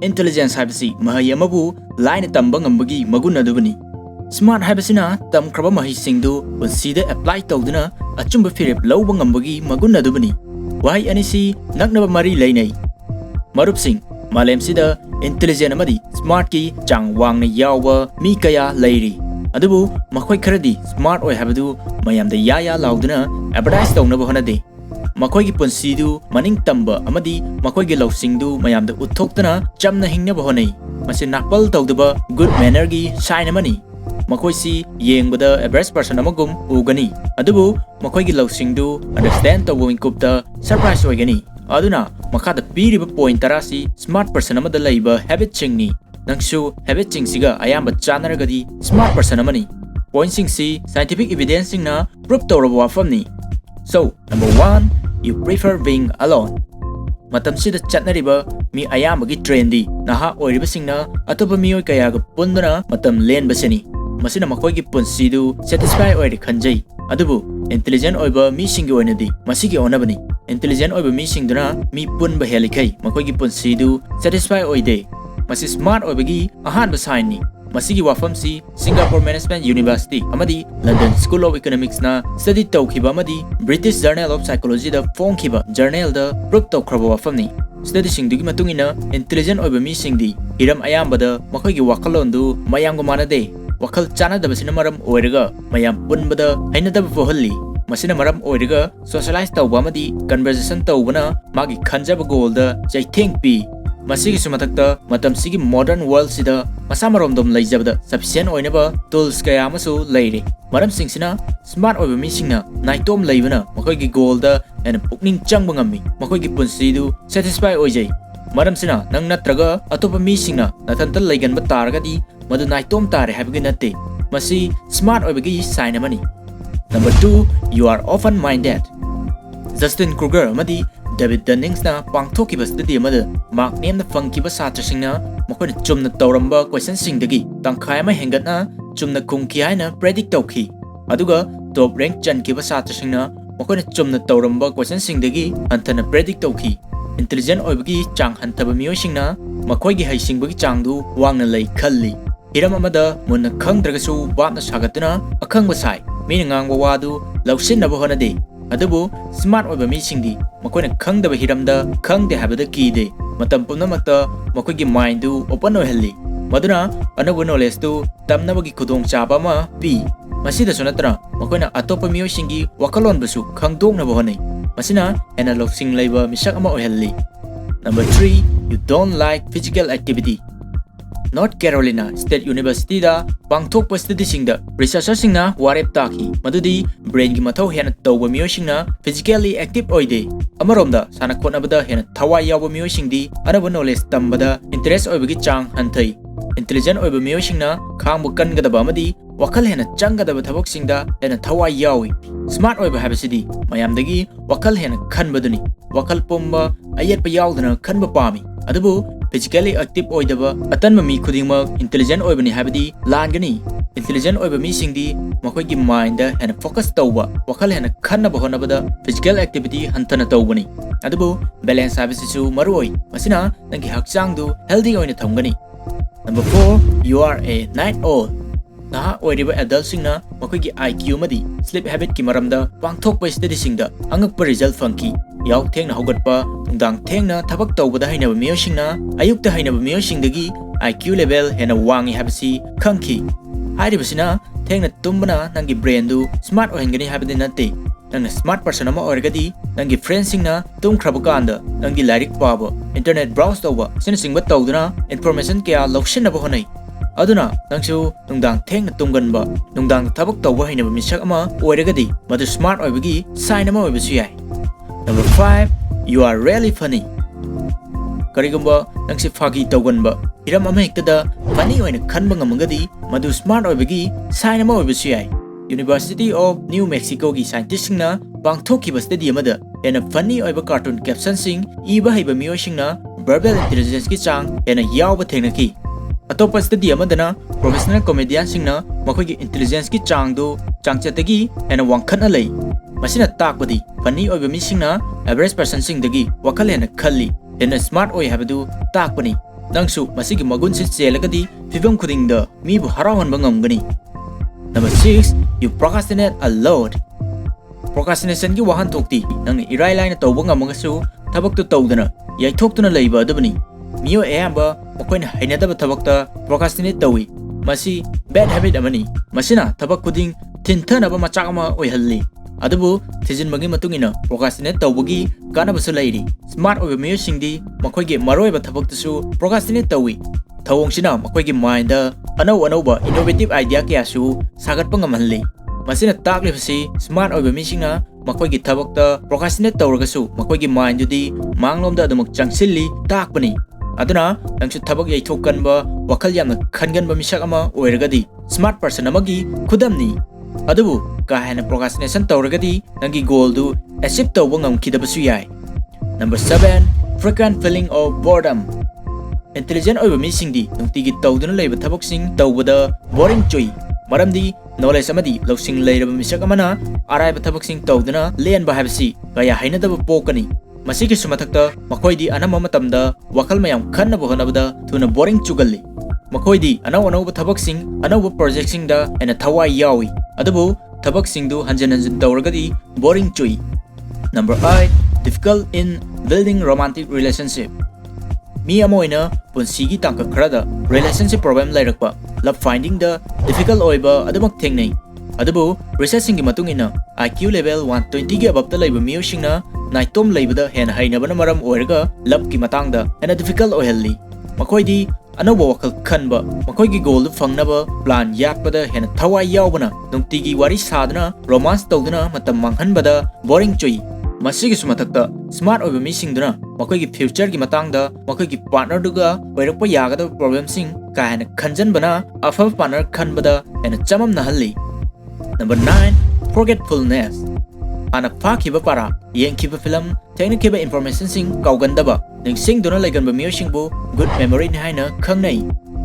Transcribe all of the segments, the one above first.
intelligence haibasi mahai amabu line tamba ngambagi magun adubani smart haibasina tamkraba mahai singdu punsida apply tawduna achumba firip lawba ngambagi magun adubani wahai anisi naknaba mari leinai marup sing malem sida intelligent amadi smart ki chang wangna yawa mi kaya leiri adubu makhoi kharadi smart oi habadu mayamda ya lauduna advertise tawna honade makhoi gi punsidu maning tamba amadi makhoi gi lawsingdu mayamda uthoktana chamna hingna honai masi nakpal tawdaba good manner gi sign amani makhoi si yengbada average person amagum ugani adubu makhoi gi lawsingdu understand tawbo inkupta surprise oigani aduna makhada piriba point tarasi smart person amada laiba habit chingni nangsu habit chingsiga ayamba chanaragadi smart person amani point singsi scientific evidence singna proof tawraba waphamni so number 1 you prefer being alone matam sida chatnariba mi ayambagi trendy naha oiriba singna atoba mioi kayaga pundana matam lenbaseni masina makoigi punsidu satisfy oiri khanjai adubu intelligent oiba mi singi oinadi masigi onabani intelligent oiba mi singduna mi punba helikai makoigi punsidu satisfy oide masi smart oibagi ahanba sign ni masigi wafamsi Singapore Management University amadi London School of Economics na study tawkhiba amadi British Journal of Psychology da phongkhiba journal da proof tawkhraba wafamni study singdugi matungina intelligent oiba mi singdi hiram ayambada makoigi wakalondu mayamga manade wakal chanadabasina maram oiraga mayam punbada hainadaba fohalli masina maram oiraga socialize tawba amadi conversation tawbana magi khanjaba goal da jaitheng pi masigi sumatakta matam sigi modern world sida masamaromdom leijabda sufficient oinaba tools kaya amasu leire maram singsina smart oiba mi singna naitom leibana makoi gi goal da and pukning changba ngammi makoi gi punsidu satisfy oijai maram sina nang natraga atopa mi singna nathanta leiganba taragadi madu naitom tare habigi natte masi smart oiba gi sign amani number 2 you are often minded Justin CRUGER amadi David Dunnings na pangthokiba study amada mark name na fangkiba satrasingna makoina chumna tawramba question singdagi tangkhai ama hengatna chumna kungki haina predict tawkhi aduga top rank chankiba satrasingna makoina chumna tawramba question singdagi anthana predict tawkhi intelligent oibagi chang hantaba miyoisingna makoigi haisingbagi changdu wangna lei khalli hiram amada munna khangdragasu bapna sagatuna akhangba sai mina ngangba wadu lawsinnaba honade adubu smart oiba mi singdi makoina khangdaba hiramda khangde habada kide matam punamakta makoigi mind du open oihalli maduna anabu knowledge du tamnabagi khudong chaba ma pi masida sunatra makoina atopa miyo singi wakalon basu khangdoknaba honai masina analog sing leiba misak ama oihalli number 3 you don't like physical activity North Carolina State University da pangthokpa study singda researcher singna warep taki madudi brain gi mathau hena tawba miyo singna physically active oide amaromda sana khonabada hena thawai yawa miyo singdi anaba knowledge tambada interest oibagi chang hanthai intelligent oiba miyo singna khangbu kangadaba amadi wakal hena changadaba thabok singda hena thawai yawi smart oiba habasidi mayamdagi wakal hena khanbaduni wakal pomba ayetpa yawdana khanba pami adubu physically active oidaba atanba mi khudingma intelligent oibani habadi langani intelligent oiba mi singdi makoi gi mind da hena focus tawba wakal hena khanna bahonabada physical activity hantana tawbani adubu balance habisisu maroi masina nangi hakchang du healthy oina thamgani number 4 you are a night owl naha oiriba adult singna makoi gi IQ madi sleep habit ki maramda pangthokpa study singda angakpa result fangki yaw thengna hogatpa tungdang thengna thabak tawbada hainaba miyosingna ayukta hainaba miyosingdagi IQ level hena wangi habasi khangki hairibasina thengna tumbana nangi brain du smart ohengani habadi natte nangna smart person ama oiragadi nangi friend singna tumkhrabakanda nangi lairik paba internet browse tawba sina singba tawduna information kya lawshinaba honai aduna nangsu tungdang thengna tumganba tungdang thabak tawba hainaba misak ama oiragadi madu smart oibagi sign ama oibasu yai number 5 you are really funny karigumba nangsi fagi tawganba hiram ama hektada funny oina khanba ngamagadi madu smart oibagi sign ama oibasu yai University of New Mexico gi scientist singna pangthokiba study amada hena funny oiba cartoon caption sing iba haiba miyo singna verbal intelligence ki chang hena yawba thengnaki atopa study amadana professional comedian singna makoigi intelligence ki chang do changchatagi hena wangkhana lei masina takpadi funny oiba mi singna average person singdagi wakal hena khalli hena smart oi habadu takpani nangsu masigi magun si chelagadi fibam khudingda mibu harawanba ngamgani. Number 6, you procrastinate a lot. Procrastination gi wahan thokti nang irai laina tawba ngamagasu thabak tu tawdana yaithokna leiba adabani. Miyo ayamba makoina hainadaba thabakta procrastinate tawi. Masi bad habit amani. Masina thabak khuding thinthana ba machak ama oihalli. Adabu thijin magi matungina procrastinate tawbagi kanabasu leiri. Smart oiba miyo singdi makoigi maroiba thabaktasu procrastinate tawi. Thawongshina makoigi mind da anau-anauba innovative idea kyasu sagatpa ngamhalli. Masina taklibasi smart oiba misingna makoigi thabakta procrastinate tawragasu makoigi mind dudi manglomda adumuk changsilli takpani. Aduna nangsu thabak yaithokkanba wakal yamna khanganba misak ama oiragadi smart person amagi khudamni. Adubu kahena procrastination tawragadi nangi goal du achieve tawba ngamkidabasu yai. Number 7, frequent feeling of boredom. Intelligent oiba misingdi nungtigi tawduna leiba thabaksing tawbada boring choi. Maramdi knowledge amadi lawsing leiraba misak amana araiba thabaksing tawduna lenba habasi kaya hainadaba pokani. Masigi sumathakta makoidi anama matamda wakal mayam khannaba honabada thuna boring chugalli. Makoidi anau-anauba thabaksing anauba projectsing da ena thawai yawi. Adabu thabaksing du hanjan tawragadi boring choi. Number 8, difficult in building romantic relationship. Mi amoina punsigi tangka khrada relationship problem lairakpa love finding da difficult oiba adamak thengnei. Adabu researching gi matungina IQ level 120 gi above ta laiba miyosingna naitom laibada hena hainabana maram oiraga love ki matangda hena difficult oihalli. Makoidi anauba wakal khanba makoigi goal fangnaba plan yakpada hena thawai yawbana nungtigi wari sadana romance tawduna matam manghanbada boring choi. Masigi sumathakta smart oiba misingduna makoigi future gi matangda makoigi partner duga oirakpa yagada problem sing ka hena khanjanbana afab partner khanbada hena chamam nahalli. Number 9, forgetfulness. Ana phakiba para yengkiba film technikiba information sing kaugandaba ningsingduna laiganba miyosingbu good memory ni haina khangnai.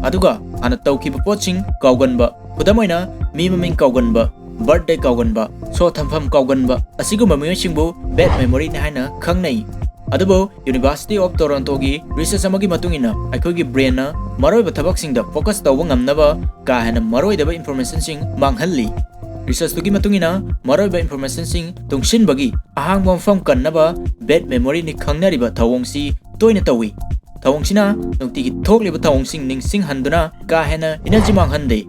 Aduga ana tawkiba potsing kauganba kudamoina mi maming kauganba birthday kauganba so thampham kauganba asiguma miyosingbu bad memory ni haina khangnai. Adubo University of Toronto gi research amagi matungina aikogi brain na maroiba thabaksingda focus tawba ngamnaba ka hena maroidaba information sing manghalli. Research tugi matungina maroiba information sing tungshinbagi ahangba mafam kannaba bad memory ni khangnariba thawongsi toina tawi. Thawongshina nungtigi thokliba thawongsing ningsing handuna ka hena energy manghande.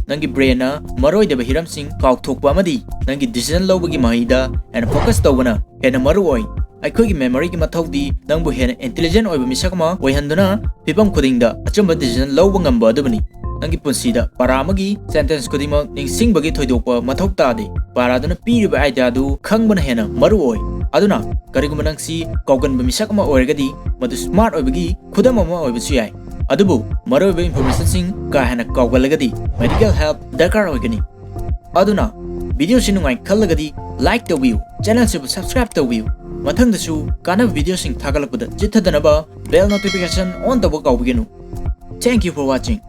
Nangi brain na maroidaba hiramsing kauthokpa amadi nangi decision lawbagi mahida and focus tawbana hena maroi. Aikogi memory gi mathaudi nangbu hena intelligent oiba misakma oihanduna pipam khudingda achamba decision lawba ngamba adubani. Nangi punsida para amagi sentence kudima ningsingbagi thoidokpa mathok tade paraduna piriba idea du khangbana hena maroi. Aduna kariguma nangsi kauganba misakma oiragadi madu smart oibagi khudam ama oibasu yai. Adubu maroiba information sing ka hena kaugalagadi medical help dakar oigani. Aduna video sinungai khallagadi like tawiu channel se subscribe tawiu. Mathangdasu kanaba video sing thagalakpada jithadanaba bell notification on tawba kaubigenu. Thank you for watching.